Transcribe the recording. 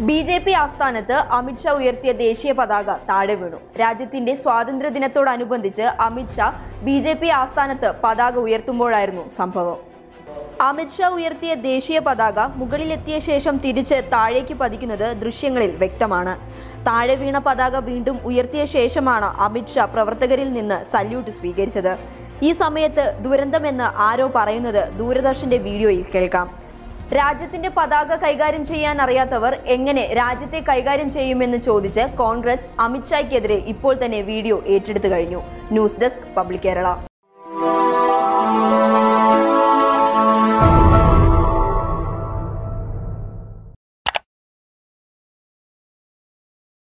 BJP. ആസ്ഥാനത്ത് അമിത്ഷാ ഉയർത്തിയ ദേശീയ പതാക താഴെ വീണു. രാജ്യത്തിന്റെ സ്വാതന്ത്ര്യദിനത്തോടനുബന്ധിച്ച് അമിത്ഷാ ബി.ജെ.പി. ആസ്ഥാനത്ത് പതാക ഉയർത്തുമ്പോഴായിരുന്നു സംഭവം. അമിത്ഷാ ഉയർത്തിയ ദേശീയ പതാക മുകളിലെത്തിയ ശേഷം തിരിച്ച് താഴേക്ക് പതിക്കുന്നത് ദൃശ്യങ്ങളിൽ വ്യക്തമാണ്. താഴെ വീണ പതാക വീണ്ടും ഉയർത്തിയ ശേഷമാണ് അമിത്ഷാ പ്രവർത്തകരിൽ നിന്ന് സല്യൂട്ട് സ്വീകരിച്ചത്. ഈ സമയത്ത് ദുരന്തമെന്ന് ആരോ പറയുന്നത് ദൂരദർശന്റെ വീഡിയോയിൽ കേൾക്കാം. രാജ്യത്തിന്റെ പതാക കൈകാര്യം ചെയ്യാൻ അറിയാത്തവർ എങ്ങനെ രാജ്യത്തെ കൈകാര്യം ചെയ്യുമെന്ന് ചോദിച്ച് കോൺഗ്രസ് അമിത്ഷായ്ക്കെതിരെ ഇപ്പോൾ തന്നെ വീഡിയോ ഏറ്റെടുത്തു കഴിഞ്ഞു. News desk public Kerala.